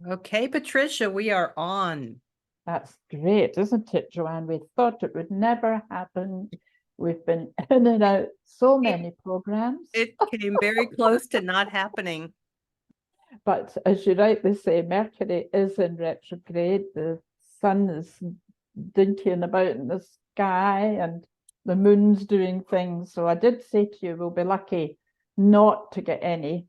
Okay, Patricia, we are on. That's great, isn't it, Joanne? We thought it would never happen. We've been in and out so It, many programs, it came very close to not happening. but as you rightly say, Mercury is in retrograde. The sun is dinking about in the sky, and the moon's doing things. So I did say to you, we'll be lucky not to get any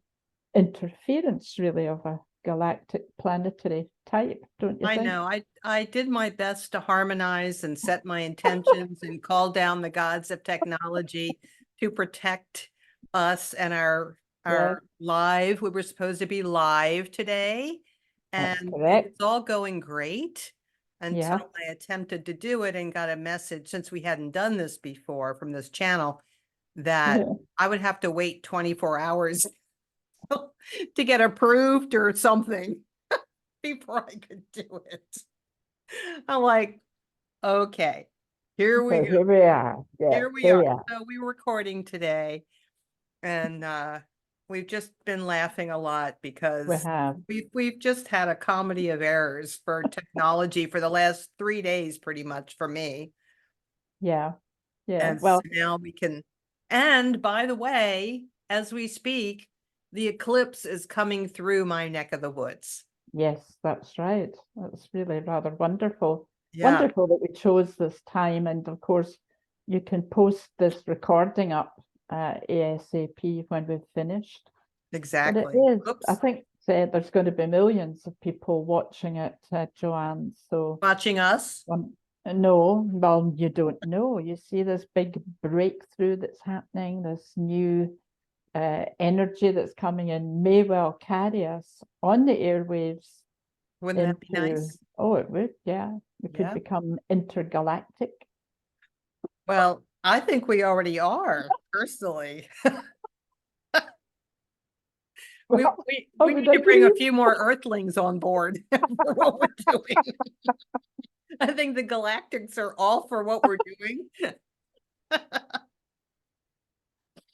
interference, really, of a galactic planetary type, don't you I think? know. I did my best to harmonize and set my intentions and call down the gods of technology to protect us and Yes, our live. We were supposed to be live today, that's and it correct. was all going great until Yeah. I attempted to do it and got a message, since we hadn't done this before from this channel, that I would have to wait 24 hours to get approved or something before I could do it. I'm like, okay, here we So go. here we are. Yes, Here we here are. we are. So we're recording today, and we've just been laughing a lot We because have. we've just had a comedy of errors for technology for the last 3 days, pretty much for me. Yeah. Yeah. And so Well, now we can, and by the way, as we speak, the eclipse is coming through my neck of the woods. yes, that's right. That's really rather wonderful. Yeah, Wonderful that we chose this time. And of course, you can post this recording up ASAP when we've finished. But it exactly. is, I Oops. think there's going to be millions of people watching it, Joanne. So Watching us. Um, no, well, you don't know. You see this big breakthrough that's happening, this new energy that's coming in may well carry us on the airwaves Wouldn't that be into, nice? oh, it would, yeah. We could Yeah. become intergalactic. Well, I think we already are, personally. We Well, we I we would need to bring a agree. few more Earthlings on board for what we're doing. I think the Galactics are all for what we're doing.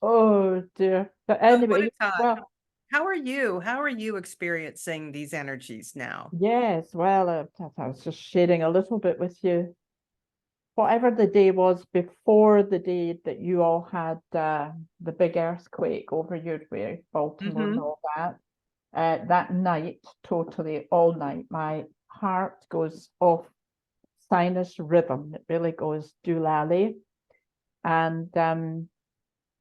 Oh dear. But So what a anyway, time. well, How are you? How are you experiencing these energies now? yes, well, I was just sharing a little bit with you whatever the day was before the day that you all had the big earthquake over your way, Baltimore and Hmm. all that, that night, totally all night, my heart goes off sinus rhythm. It really goes doolally. And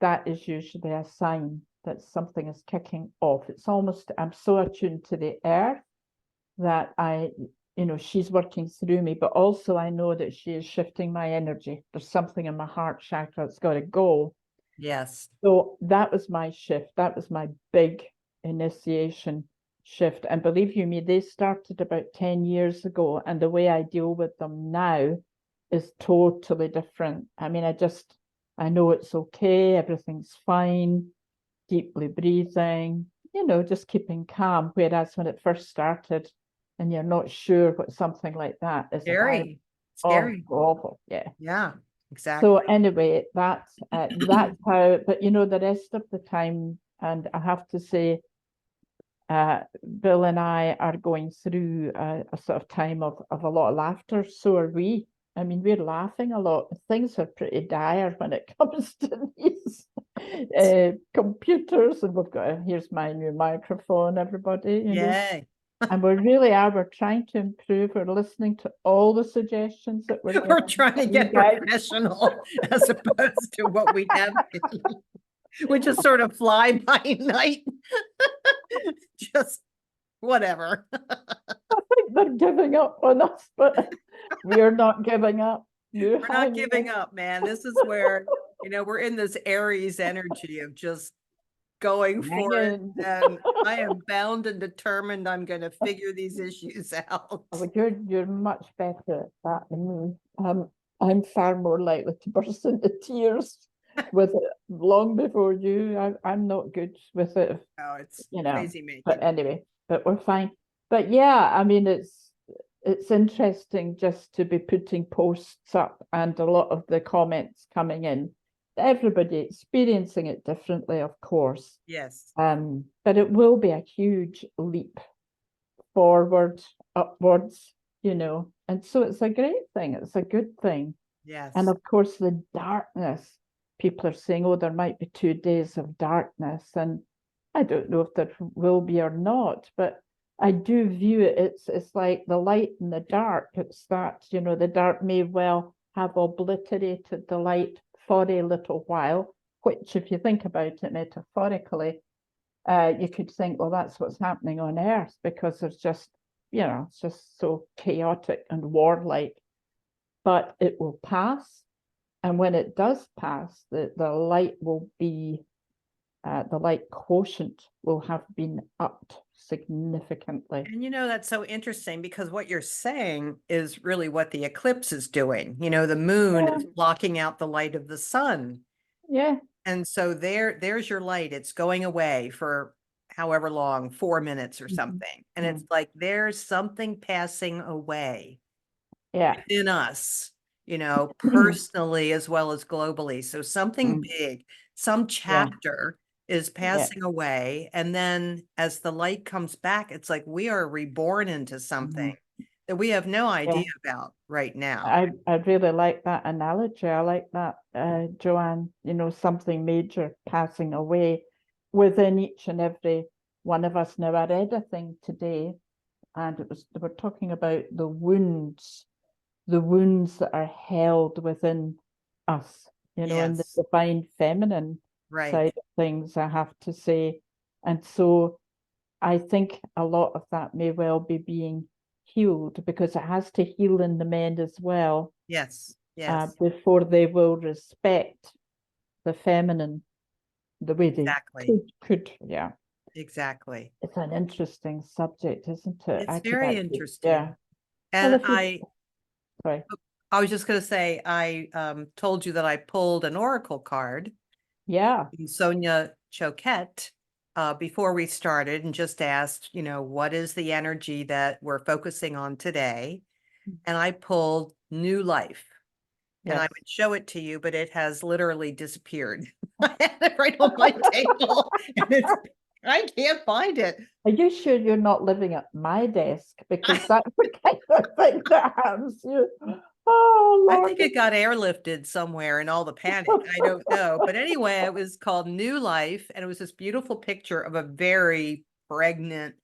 that is usually a sign that something is kicking off. It's almost, I'm so attuned to the earth that she's working through me, but also I know that she is shifting my energy. There's something in my heart chakra that's got to go. Yes. So that was my shift. That was my big initiation shift. And believe you me, they started about 10 years ago. And the way I deal with them now is totally different. I mean, I know it's okay, everything's fine, deeply breathing, just keeping calm. Whereas when it first started and you're not sure what something like that is about, Scary. oh, Scary. awful. Yeah. Yeah, So exactly. anyway, that's how, but the rest of the time, and I have to say, Bill and I are going through a sort of time of a lot of laughter. So are we. I mean, we're laughing a lot. Things are pretty dire when it comes to these computers. And here's my new microphone, everybody. Yay. And we really are. We're trying to improve. We're listening to all the suggestions that we're We're getting trying to from you get guys. professional as opposed to what we have been, which is sort of fly by night. Just whatever. Think they're giving up on us, but we're not giving up. You We're not hang giving in. up, man. This is where, we're in this Aries energy of just going Hang for it. in. And I am bound and determined I'm going to figure these issues out. Oh, you're much better at that than me. I'm far more likely to burst into tears with it long before you. I'm not good with it, Oh, it's you know. crazy But making. anyway, but we're fine. But yeah, I mean, it's interesting just to be putting posts up and a lot of the comments coming in. Everybody experiencing it differently, of course. Yes. But it will be a huge leap forward, upwards, and so it's a great thing. It's a good thing. Yes. And of course, the darkness, people are saying, oh, there might be 2 days of darkness. And I don't know if there will be or not, but I do view it, it's like the light and the dark. It's that, the dark may well have obliterated the light for a little while, which if you think about it metaphorically, you could think, well, that's what's happening on Earth, because there's just, it's just so chaotic and warlike. But it will pass. And when it does pass, the light will be, the light quotient will have been upped significantly. And that's so interesting, because what you're saying is really what the eclipse is doing. The moon is blocking out the light of the sun. Yeah. And so there's your light. It's going away for however long, 4 minutes or something. And it's like, there's something passing away within us, personally as well as globally. So something big, some chapter is passing away. And then as the light comes back, it's like we are reborn into something that we have no idea about right now. I really like that analogy. I like that, Joanne, something major passing away within each and every one of us. Now, I read a thing today, and they were talking about the wounds that are held within us, in the divine feminine side of things, I have to say. And so I think a lot of that may well be being healed, because it has to heal in the men as well. Yes. Before they will respect the feminine the way they could. Yeah. Exactly. It's an interesting subject, isn't it? It's very interesting. Yeah. And sorry. I was just going to say, I told you that I pulled an oracle card. Yeah. Sonia Choquette, before we started, and just asked, what is the energy that we're focusing on today? And I pulled new life. And I would show it to you, but it has literally disappeared. I had it right on my table. And I can't find it. Are you sure you're not living at my desk? Because that's the kind of thing that happens to you. Oh, Lord. I think it got airlifted somewhere in all the panic. I don't know. But anyway, it was called New Life. And it was this beautiful picture of a very pregnant,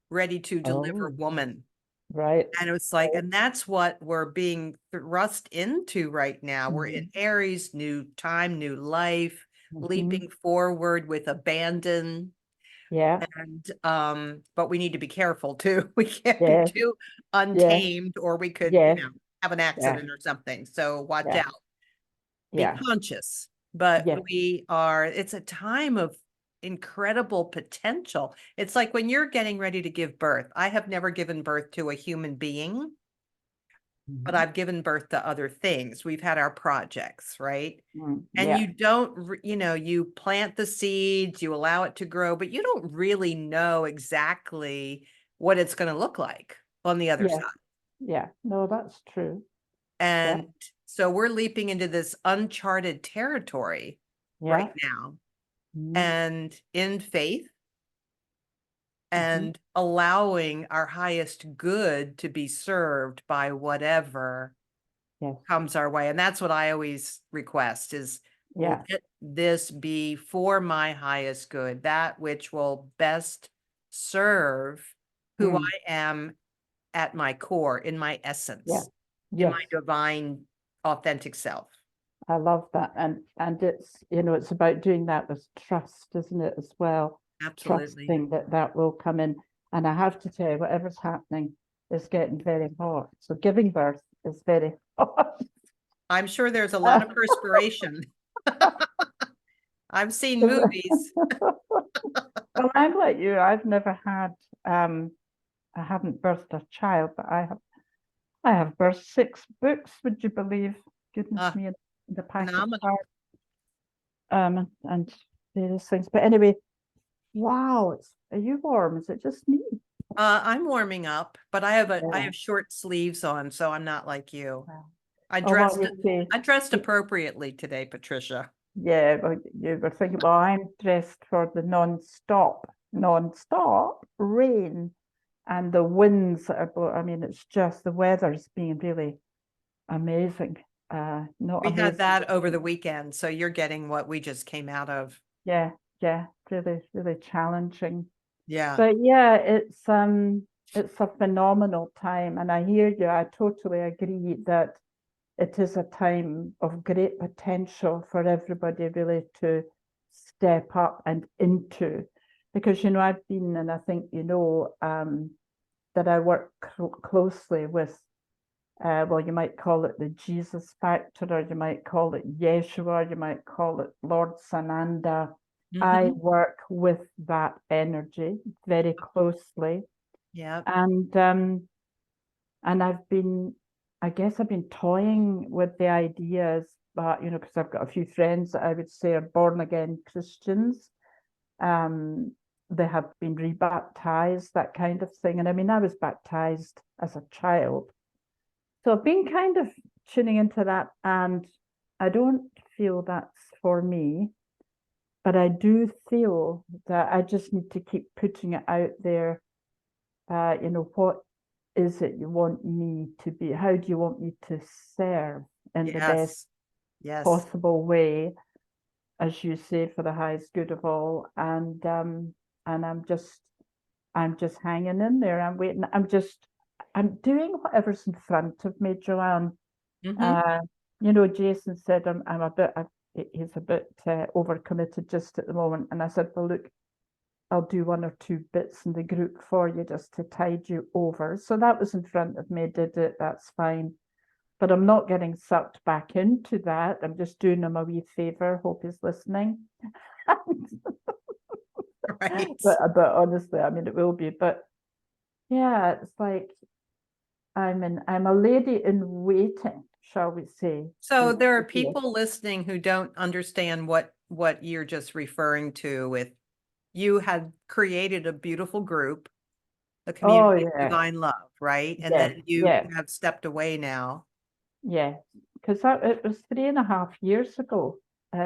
ready to deliver woman. Right. And it was like, and that's what we're being thrust into right now. We're in Aries, new time, new life, leaping forward with abandon. Yeah. And but we need to be careful too. We can't be too untamed, or we could, have an accident or something. So watch out. Be conscious. But it's a time of incredible potential. It's like when you're getting ready to give birth. I have never given birth to a human being, but I've given birth to other things. We've had our projects, right? And you don't, you plant the seeds, you allow it to grow, but you don't really know exactly what it's going to look like on the other side. Yeah, no, that's true. And so we're leaping into this uncharted territory right now. And in faith and allowing our highest good to be served by whatever comes our way. And that's what I always request is, let this be for my highest good, that which will best serve who I am at my core, in my essence, in my divine, authentic self. I love that. And it's, it's about doing that with trust, isn't it, as well? Absolutely. Trusting that will come in. And I have to tell you, whatever's happening is getting very hot. So giving birth is very hot. I'm sure there's a lot of perspiration. I've seen movies. Well, I'm like you. I've never had, I haven't birthed a child, but I have birthed 6 books, would you believe? Goodness me, the pack of cards, and various things. But anyway, wow, are you warm? Is it just me? I'm warming up, but I have short sleeves on, so I'm not like you. Wow. I dressed appropriately today, Patricia. Yeah, well, you were thinking, well, I'm dressed for the non-stop rain and the winds that are blowing. I mean, it's just the weather's being really amazing. Not We had amazing. that over the weekend, so you're getting what we just came out of. Yeah, yeah, really, really challenging. Yeah. But yeah, it's a phenomenal time, and I hear you. I totally agree that it is a time of great potential for everybody really to step up and into, because I've been, and I think that I work closely with. Well, you might call it the Jesus factor, or you might call it Yeshua, you might call it Lord Sananda. I Mhm. work with that energy very closely, Yeah. and I guess I've been toying with the ideas, but because I've got a few friends that I would say are born again Christians. They have been rebaptized, that kind of thing. And I mean, I was baptized as a child. So I've been kind of tuning into that, and I don't feel that's for me, but I do feel that I just need to keep putting it out there. What is it you want me to be? How do you want me to serve in the best Yes. Yes. possible way, as you say, for the highest good of all? And I'm just hanging in there. I'm waiting. I'm doing whatever's in front of me, Joanne. Hmm. Uh, Jason said I'm a bit. He's a bit overcommitted just at the moment, and I said, well, look, I'll do one or two bits in the group for you just to tide you over. So that was in front of me, did it? That's fine. But I'm not getting sucked back into that. I'm just doing him a wee favor. Hope he's listening. Right. But honestly, I mean, it will be. But yeah, it's like I'm a lady in waiting, shall we say? So there are Yeah. people listening who don't understand what you're just referring to with you had created a beautiful group, a Oh community of yeah, divine love, right? And yeah, then you yeah, have stepped away now. yeah. Because it was 3.5 years ago,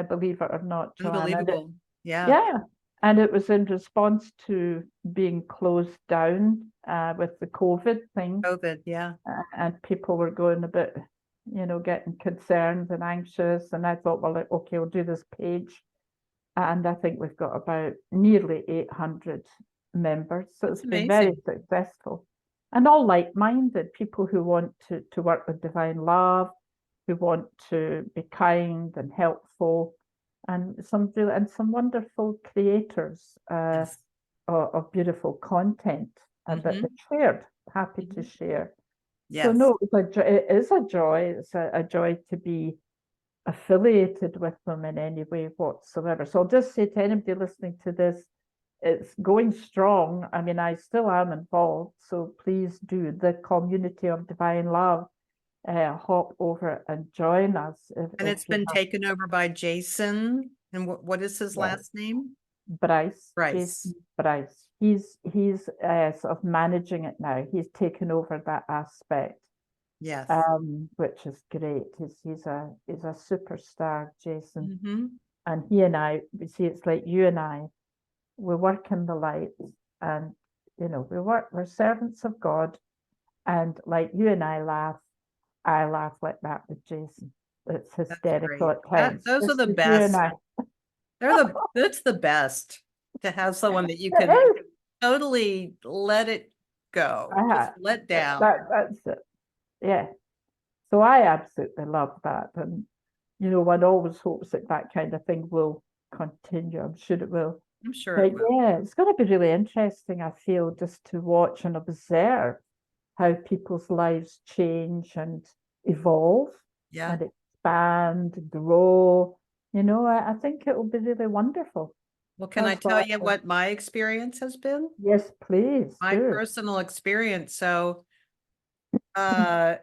believe it or not, Joanne. Unbelievable. Yeah. Yeah, and it was in response to being closed down with the COVID thing, COVID. Yeah. and people were going a bit, getting concerned and anxious. And I thought, well, like, okay, we'll do this page, and I think we've got about nearly 800 members. So That's it's been very amazing. successful, and all like-minded people who want to work with divine love, who want to be kind and helpful, and some wonderful creators Yes. of beautiful content, and that they Hmm. shared, happy to Hmm. share. So Yes. no, it is a joy. It's a joy to be affiliated with them in any way whatsoever. So I'll just say to anybody listening to this, it's going strong. I mean, I still am involved, so please do. The community of divine love, hop over and join us And if it's you been have. taken over by Jason. And what is his Yeah, last name? Bryce, Bryce. Jason Bryce. He's sort of managing it now. He's taken over that aspect, Yes. which is great. He's a superstar, Jason. Hmm. And he and I, we see, it's like you and I, we work in the light, and we're servants of God. And like you and I laugh like that with Jason. It's That's hysterical great. at times. Those are Just the as you and best. I. That's the best to have someone that you It can is. totally let it go, just let down. That's it. Yeah. So I absolutely love that. And one always hopes that that kind of thing will continue. I'm sure it will. I'm sure it But will. yeah, it's going to be really interesting, I feel, just to watch and observe how people's lives change and evolve Yeah. and expand, grow. I think it will be really wonderful. Well, can I That's what tell I you think. what my experience has been? Yes, please My do. personal experience. So, uh,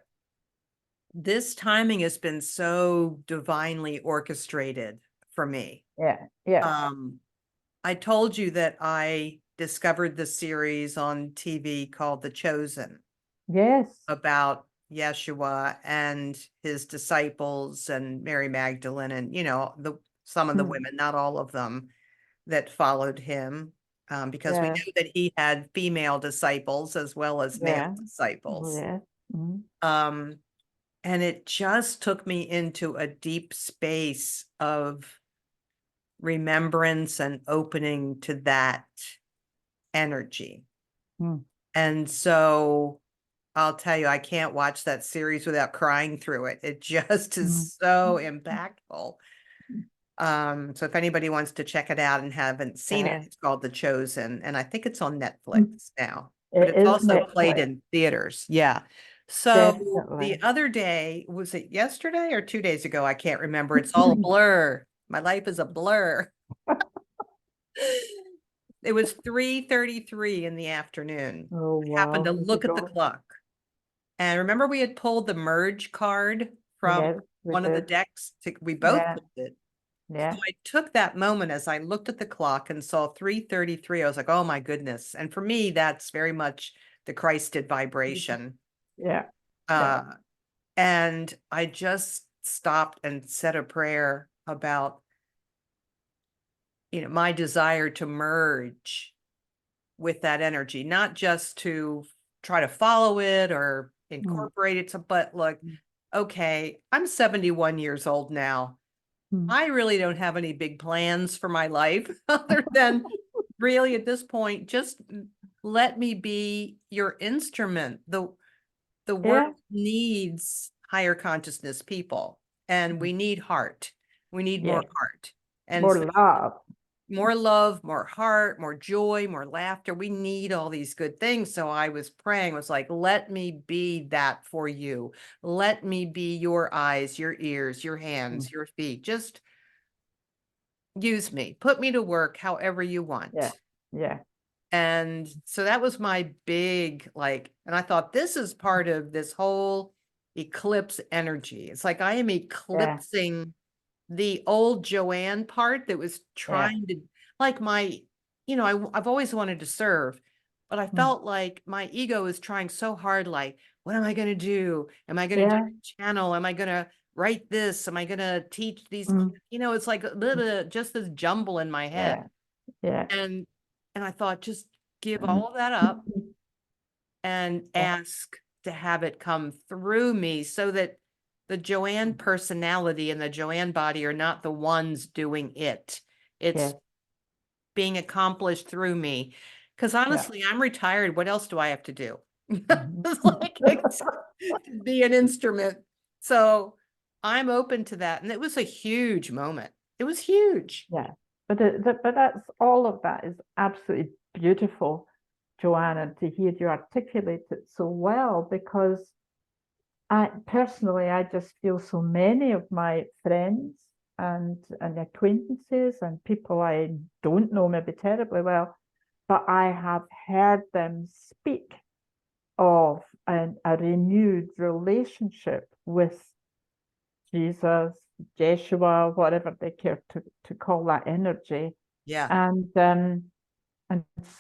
this timing has been so divinely orchestrated for me. Yeah, yeah. Um, I told you that I discovered the series on TV called The Chosen Yes. about Yeshua and his disciples and Mary Magdalene and, some of the Hmm. women, not all of them, that followed him. because we know that he had female disciples as well as male disciples. And it just took me into a deep space of remembrance and opening to that energy. And so I'll tell you, I can't watch that series without crying through it. It just is so impactful. So if anybody wants to check it out and haven't seen it, it's called The Chosen, and I think it's on Netflix now. But it's also played in theaters. Yeah. So the other day, was it yesterday or 2 days ago? I can't remember. It's all a blur. My life is a blur. It was 3:33 in the afternoon. Oh, I happened to look at the clock. And remember we had pulled the merge card from one of the decks? We both pulled it. So I took that moment as I looked at the clock and saw 3:33. I was like, oh my goodness. And for me, that's very much the Christed vibration. And I just stopped and said a prayer about, my desire to merge with that energy, not just to try to follow it or incorporate it, but look, okay, I'm 71 years old now. I really don't have any big plans for my life other than really at this point, just let me be your instrument. The world needs higher consciousness people, and we need heart. We need more heart. And more love. More love, more heart, more joy, more laughter. We need all these good things. So I was praying, was like, let me be that for you. Let me be your eyes, your ears, your hands, your feet. Just use me. Put me to work however you want. And so that was my big, and I thought this is part of this whole eclipse energy. It's like I am eclipsing the old Joanne part that was trying to, like I've always wanted to serve, but I felt like my ego is trying so hard, like, what am I going to do? Am I going to do a channel? Am I going to write this? Am I going to teach these? It's like a little, just this jumble in my head. And I thought, just give all of that up and ask to have it come through me so that the Joanne personality and the Joanne body are not the ones doing it. It's being accomplished through me. Because honestly, I'm retired. What else do I have to do? It's like to be an instrument. So I'm open to that. And it was a huge moment. It was huge. But that's all of that is absolutely beautiful, Joanna, to hear you articulate it so well, because I just feel so many of my friends and acquaintances and people I don't know maybe terribly well, but I have heard them speak of a renewed relationship with Jesus, Jeshua, whatever they care to call that energy. And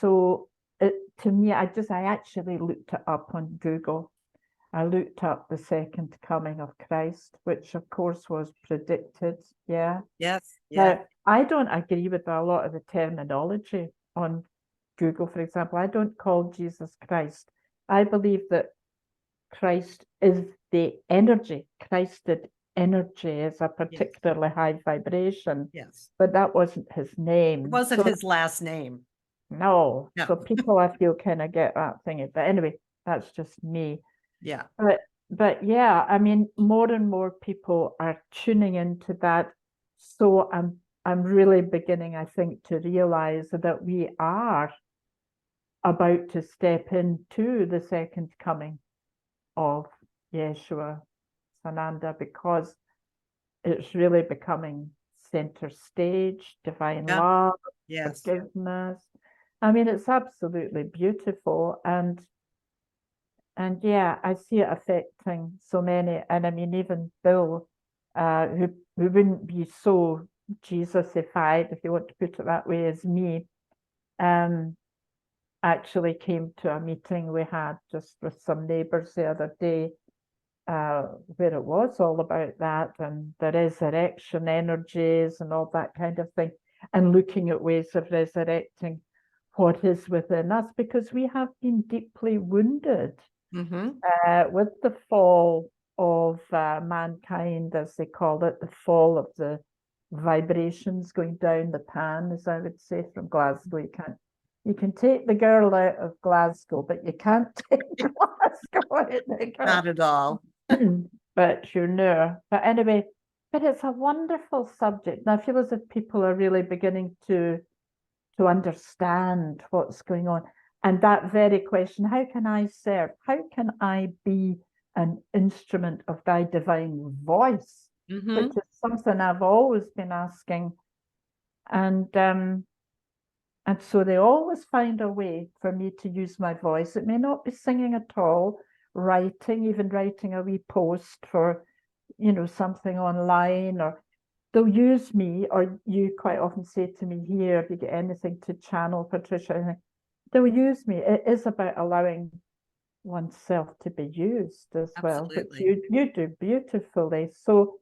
so to me, I actually looked it up on Google. I looked up the second coming of Christ, which of course was predicted. Now, I don't agree with a lot of the terminology on Google, for example. I don't call Jesus Christ. I believe that Christ is the energy. Christed energy is a particularly high vibration. But that wasn't his name. It wasn't his last name. No. So people, I feel, kind of get that thing. But anyway, that's just me. But yeah, I mean, more and more people are tuning into that. So I'm really beginning, I think, to realize that we are about to step into the second coming of Yeshua Sananda, because it's really becoming center stage, divine love, forgiveness. I mean, it's absolutely beautiful. And I see it affecting so many. And I mean, even Bill, who wouldn't be so Jesus-ified, if you want to put it that way, as me, actually came to a meeting we had just with some neighbors the other day, where it was all about that and the resurrection energies and all that kind of thing, and looking at ways of resurrecting what is within us, because we have been deeply wounded with the fall of mankind, as they call it, the fall of the vibrations going down the pan, as I would say, from Glasgow. You can take the girl out of Glasgow, but you can't take Glasgow out of the girl. Not at all. But you know. But anyway, but it's a wonderful subject. And I feel as if people are really beginning to understand what's going on. And that very question, how can I serve? How can I be an instrument of thy divine voice? Which is something I've always been asking. And so they always find a way for me to use my voice. It may not be singing at all, even writing a wee post for, something online, or they'll use me, or you quite often say to me, here, if you get anything to channel, Patricia, they'll use me. It is about allowing oneself to be used as well, which you do beautifully. So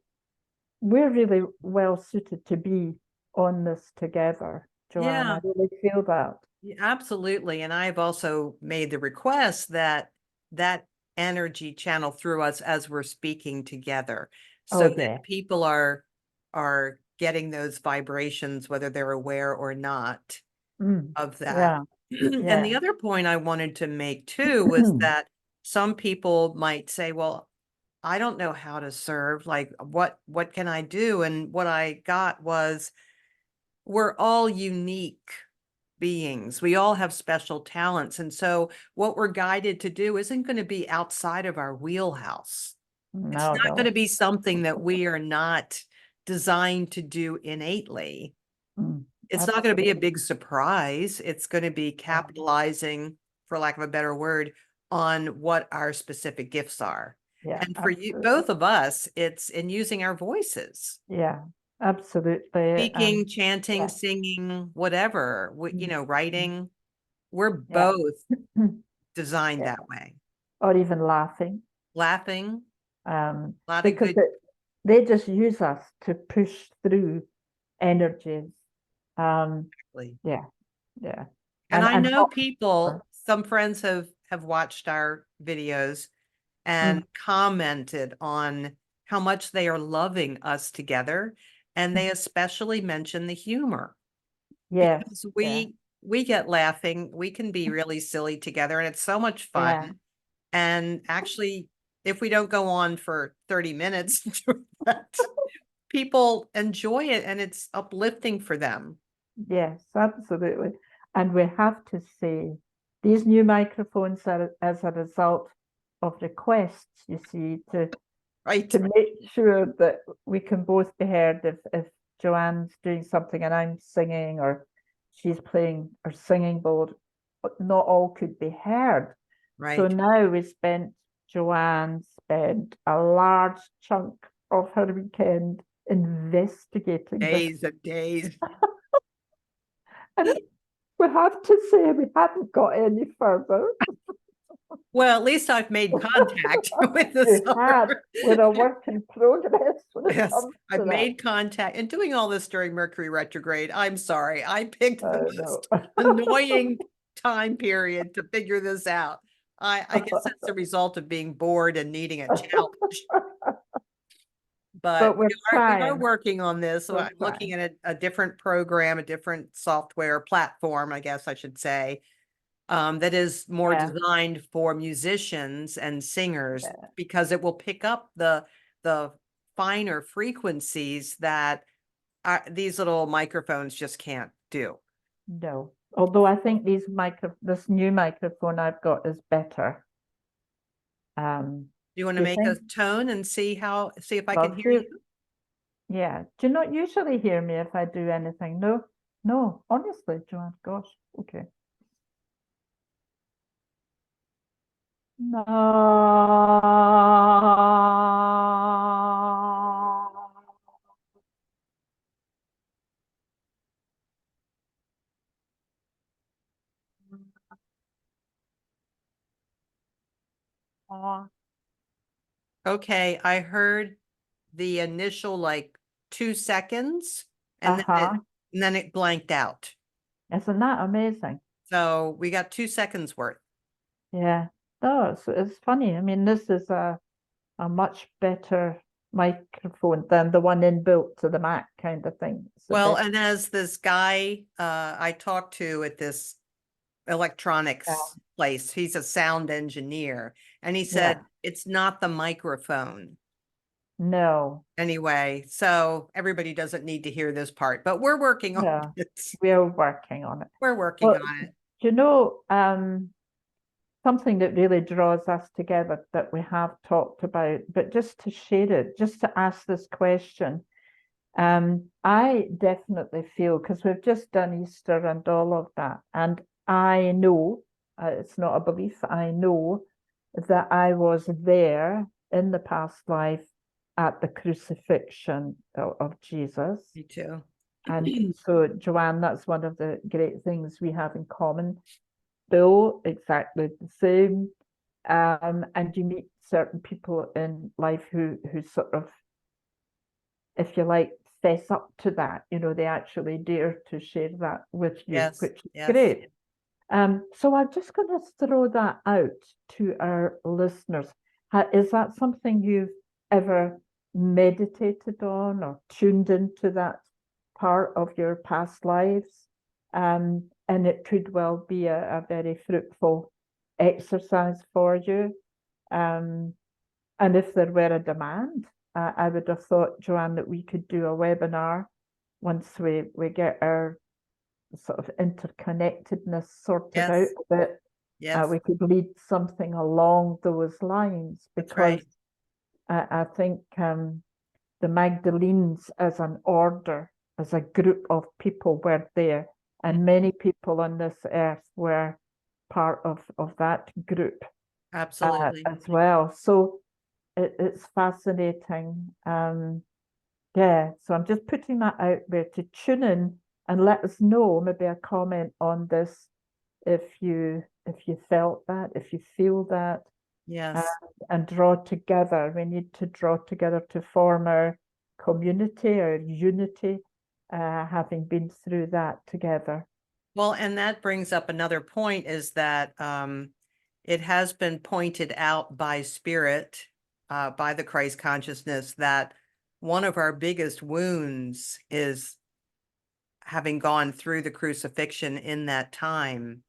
we're really well suited to be on this together, Joanne. Yeah. I really feel that. Absolutely. And I've also made the request that energy channel through us as we're speaking together, so that people are getting those vibrations, whether they're aware or not of that. And the other point I wanted to make too was that some people might say, well, I don't know how to serve. Like, what can I do? And what I got was, we're all unique beings. We all have special talents. And so what we're guided to do isn't going to be outside of our wheelhouse. It's not going to be something that we are not designed to do innately. It's not going to be a big surprise. It's going to be capitalizing, for lack of a better word, on what our specific gifts are. And for you, both of us, it's in using our voices. Yeah, absolutely. Speaking, chanting, singing, whatever, writing, we're both designed that way. Or even laughing. Laughing. Because they just use us to push through energies. Yeah. And I know people, some friends have watched our videos and commented on how much they are loving us together. And they especially mention the humor. Yes. Because we get laughing. We can be really silly together, and it's so much fun. And actually, if we don't go on for 30 minutes, people enjoy it, and it's uplifting for them. Yes, absolutely. And we have to say, these new microphones are as a result of requests, you see, to make sure that we can both be heard. If Joanne's doing something and I'm singing, or she's playing or singing board, not all could be heard. So now Joanne spent a large chunk of her weekend investigating days and days. And we have to say we hadn't got any further. Well, at least I've made contact with the with a work in progress. Yes, I've made contact, and doing all this during Mercury retrograde. I'm sorry, I picked the most annoying time period to figure this out. I guess that's the result of being bored and needing a challenge. But we are working on this. So I'm looking at a different program, a different software platform, I guess I should say, that is more designed for musicians and singers, because it will pick up the finer frequencies that these little microphones just can't do. No, although I think this new microphone I've got is better. Do you want to make a tone and see if I can hear you? Yeah. Do you not usually hear me if I do anything? No, honestly, Joanne, gosh, okay. No. Okay, I heard the initial 2 seconds, and then it blanked out. Isn't that amazing? So we got 2 seconds worth. Yeah. No, it's funny. I mean, this is a much better microphone than the one inbuilt to the Mac kind of thing. It's a Well, bit, and as this guy I talked to at this electronics place, he's a sound engineer, and he yeah. said it's not the microphone No, anyway. So everybody doesn't need to hear this part, but we're working on yeah. it. We're working on it. We're working Well, on it. you know, something that really draws us together that we have talked about, but just to share it, just to ask this question. I definitely feel, because we've just done Easter and all of that, and I know, it's not a belief, I know that I was there in the past life at the crucifixion of Jesus. Me too. And so, Joanne, that's one of the great things we have in common. Bill, exactly the same. And you meet certain people in life who sort of, if you like, fess up to that. You know, they actually dare to share that with you, Yes, which is yes. great. So I'm just going to throw that out to our listeners. Is that something you've ever meditated on or tuned into that part of your past lives? And it could well be a very fruitful exercise for you. And if there were a demand, I would have thought, Joanne, that we could do a webinar once we get our sort of interconnectedness sorted out Yes, a bit. yes, We could lead something along those lines, that's because right. I think the Magdalenes as an order, as a group of people were there, and many people on this earth were part of that group Absolutely. as well. So it's fascinating. Yeah, so I'm just putting that out there to tune in and let us know, maybe a comment on this, if you felt that, if you feel that, uh, Yes. and draw together. We need to draw together to form our community, our unity, having been through that together. Well, and that brings up another point, is that it has been pointed out by spirit, by the Christ consciousness, that one of our biggest wounds is having gone through the crucifixion in that time,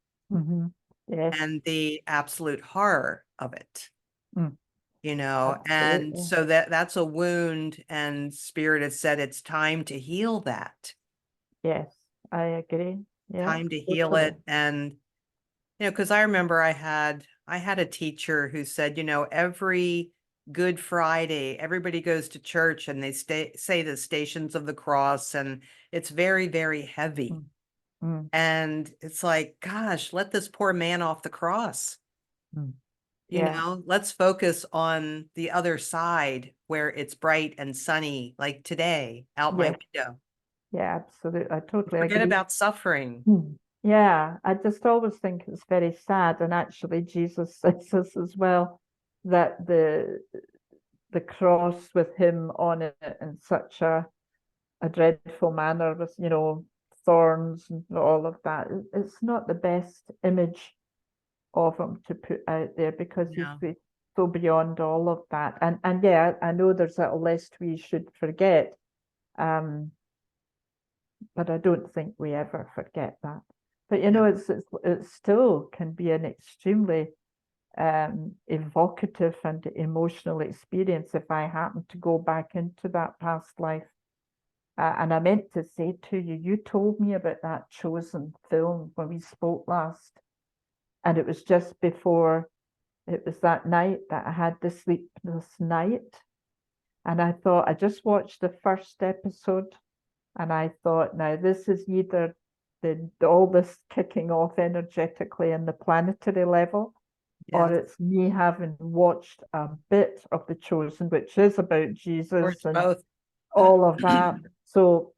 Yes, and the absolute horror of it, mm, and absolutely. so that's a wound, and spirit has said it's time to heal that, Yes, I agree. Yeah, time to heal totally. it. And because I remember I had a teacher who said, every Good Friday, everybody goes to church and they say the Stations of the Cross, and it's very, very heavy. Mm, mm, And it's like, gosh, let this poor man off the cross. mm. Yeah, Let's focus on the other side where it's bright and sunny, like today, out my yeah, window. yeah, absolutely. I totally Forget agree. about suffering. Yeah, I just always think it's very sad, and actually Jesus says this as well, that the cross with him on it in such a dreadful manner, with thorns and all of that. It's not the best image of him to put out there, because he's No, so beyond all of that. And yeah, I know there's a list we should forget, um, but I don't think we ever forget that. But no. it still can be an extremely evocative and emotional experience if I happen to go back into that past life. And I meant to say to you, you told me about that Chosen film when we spoke last, and it was just before, it was that night that I had the sleepless night. And I thought, I just watched the first episode, and I thought, now this is either all this kicking off energetically in the planetary level, or Yes. it's me having watched a bit of The Chosen, which is about Or Jesus it's and both. all of that. So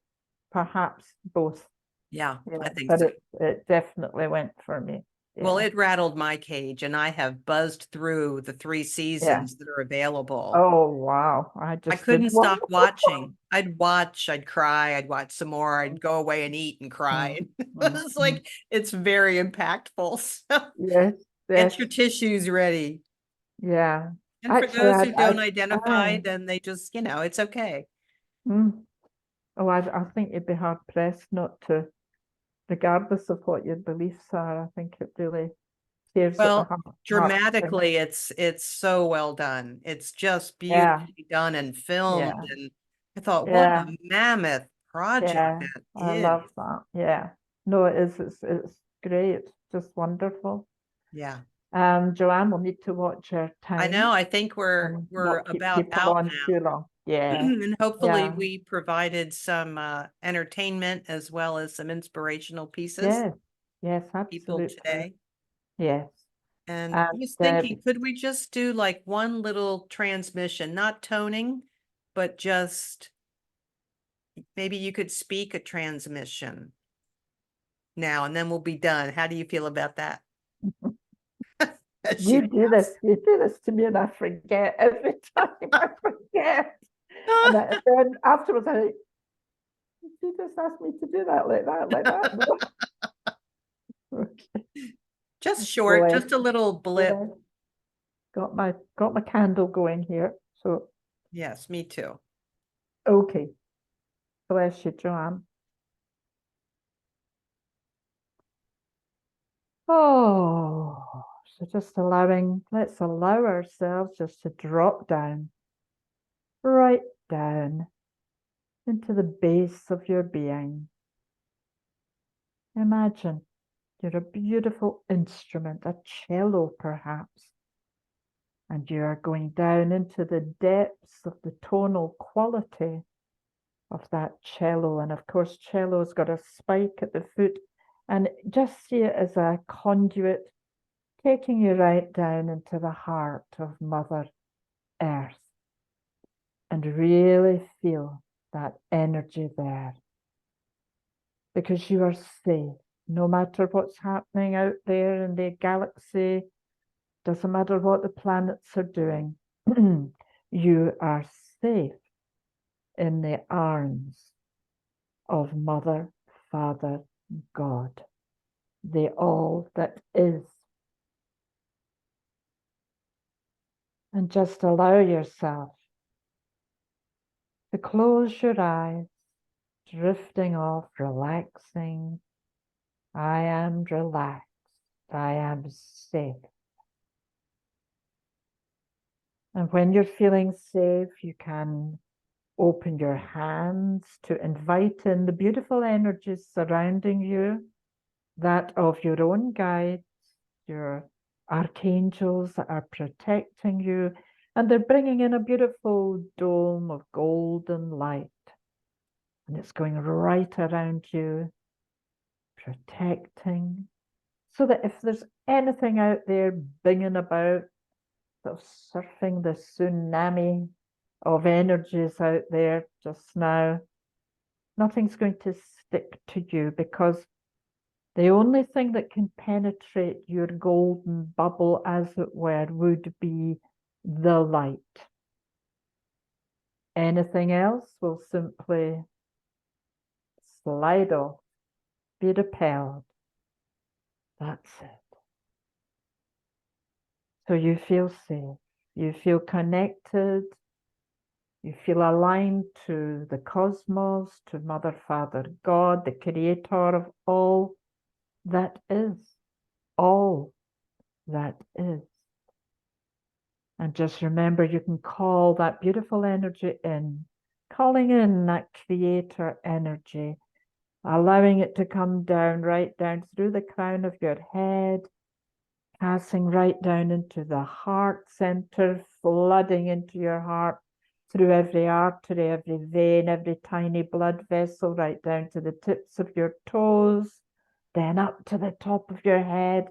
perhaps both. Yeah, Yeah, I think but so. it definitely went for me. Well, Yeah. it rattled my cage and I have buzzed through the 3 Yeah. seasons that are available. Oh, wow. I I just did couldn't one. stop watching. I'd watch, I'd cry, I'd watch some more, I'd go away and eat and cry. It was like, it's very impactful. So Yes, get yes, your tissues ready. yeah. And for Actually, those who don't identify, I, then they just, it's okay. mm, oh, I think you'd be hard pressed not to, regardless of what your beliefs are. I think it really tears at the Well, heart. dramatically, it's so well done. It's just Yeah, beautifully done and yeah, filmed. And I thought, what yeah, a mammoth project yeah. that I is. love that. Yeah. No, it is. It's great. Just wonderful. Yeah. Joanne will need to watch her I know. time I think we're and we're not keep about people out on too long. now. Yeah, And hopefully yeah, we provided some entertainment as well as some inspirational pieces yes, yes, for people absolutely. today. Yes. And I And was thinking, could we just do like one little transmission, not toning, but just maybe you could speak a transmission now, and then we'll be done. How do you feel about that? She you do this to me and I forget every time I forget. And then afterwards I think, did you just ask me to do that like that, like that? No. Okay. just Well, short, just a little blip. yeah, got my candle going here. So Yes, me too. okay. Bless you, Joanne. Oh, so just let's allow ourselves just to drop down, right down into the base of your being. Imagine you're a beautiful instrument, a cello perhaps, and you are going down into the depths of the tonal quality of that cello. And of course, cello's got a spike at the foot, and just see it as a conduit taking you right down into the heart of Mother Earth, and really feel that energy there, because you are safe. No matter what's happening out there in the galaxy, doesn't matter what the planets are doing, you are safe in the arms of Mother, Father, God, the all that is. And just allow yourself to close your eyes, drifting off, relaxing. I am relaxed. I am safe. And when you're feeling safe, you can open your hands to invite in the beautiful energies surrounding you, that of your own guides, your archangels that are protecting you, and they're bringing in a beautiful dome of golden light. And it's going right around you, protecting, so that if there's anything out there binging about, sort of surfing the tsunami of energies out there just now, nothing's going to stick to you, because the only thing that can penetrate your golden bubble, as it were, would be the light. Anything else will simply slide off, be repelled. That's it. So you feel safe, you feel connected, you feel aligned to the cosmos, to Mother, Father, God, the creator of all that is, all that is. And just remember, you can call that beautiful energy in, calling in that creator energy, allowing it to come down, right down through the crown of your head, passing right down into the heart center, flooding into your heart through every artery, every vein, every tiny blood vessel, right down to the tips of your toes, then up to the top of your head,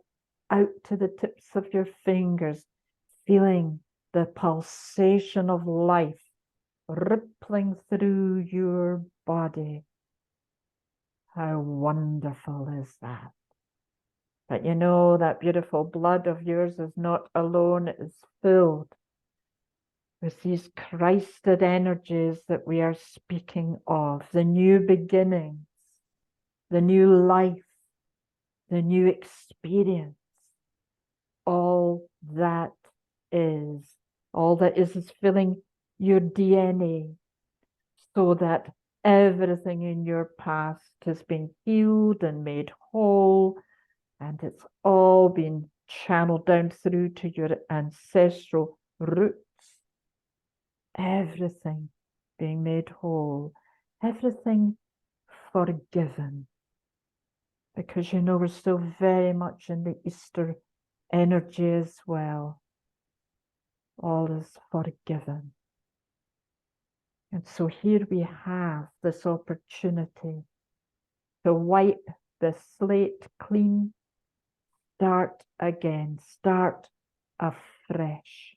out to the tips of your fingers, feeling the pulsation of life rippling through your body. How wonderful is that? But you know, that beautiful blood of yours is not alone, it is filled with these Christed energies that we are speaking of, the new beginnings, the new life, the new experience. All that is filling your DNA, so that everything in your past has been healed and made whole, and it's all been channeled down through to your ancestral roots. Everything being made whole, everything forgiven. Because you know, we're still very much in the Easter energy as well. All is forgiven. And so here we have this opportunity to wipe the slate clean, start again, start afresh.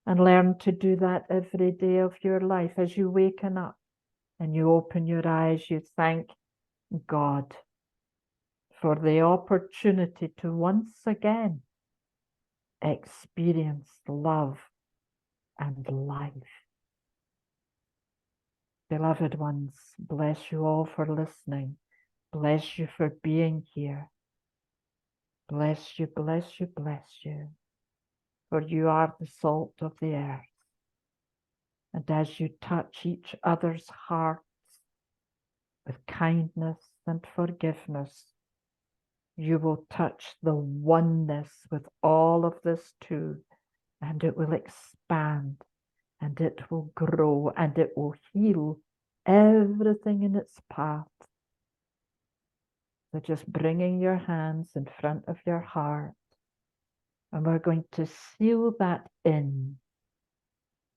And learn to do that every day of your life. As you waken up and you open your eyes, you thank God for the opportunity to once again experience love and life. Beloved ones, bless you all for listening. Bless you for being here. Bless you, bless you, bless you. For you are the salt of the earth. And as you touch each other's hearts with kindness and forgiveness, you will touch the oneness with all of this too, and it will expand, and it will grow, and it will heal everything in its path. So just bringing your hands in front of your heart, and we're going to seal that in.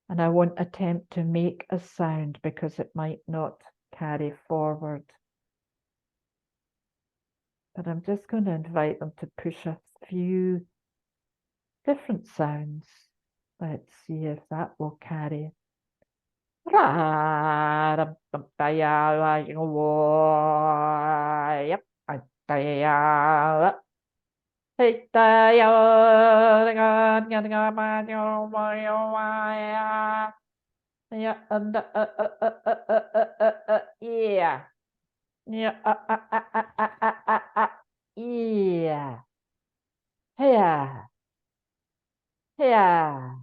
And I won't attempt to make a sound because it might not carry forward. But I'm just going to invite them to push a few different sounds. Let's see if that will carry. Yeah. Yeah. Yeah. Yeah. Yeah.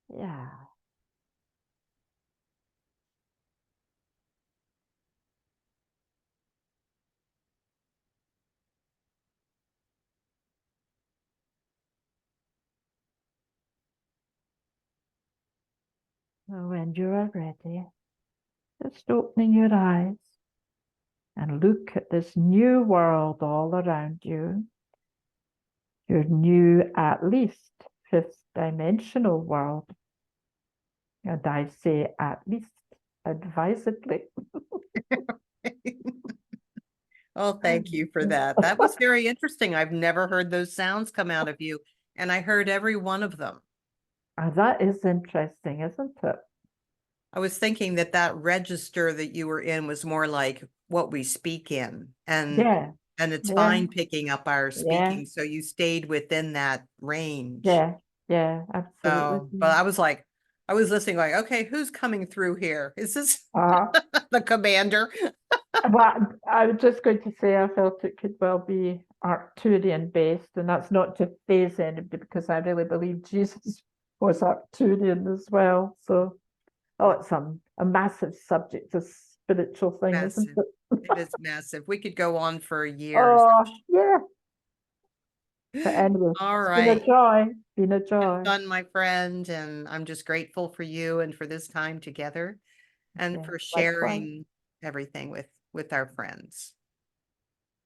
Yeah. When you're ready, just opening your eyes and look at this new world all around you. Your new, at least, fifth dimensional world. And I say at least advisedly. Oh, thank you for that. That was very interesting. I've never heard those sounds come out of you, and I heard every one of them. That is interesting, isn't it? I was thinking that that register that you were in was more like what we speak in, and it's fine picking up our speaking, so you stayed within that range. Yeah, absolutely. So, but I was like, I was listening like, okay, who's coming through here? Is this the commander? Well, I was just going to say I felt it could well be Arcturian based, and that's not to phase anybody because I really believe Jesus was Arcturian as well. So, it's a massive subject, a spiritual thing, isn't Massive. it? It is massive. We could go on for years. Oh, yeah. But anyway, All it's right. been a joy. Been a joy. Fun, my friend, and I'm just grateful for you and for this time together, and for sharing everything with our friends.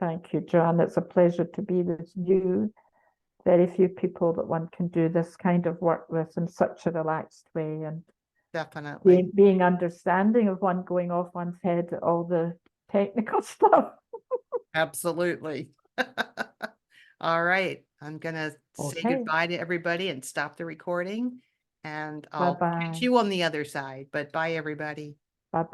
Thank you, Joanne. It's a pleasure to be with you. Very few people that one can do this kind of work with in such a relaxed way, and definitely being understanding of one going off one's head, all the technical stuff. Absolutely. All right. I'm gonna say goodbye to everybody and stop the recording, and I'll catch you on the other side. But bye, everybody. Bye-bye.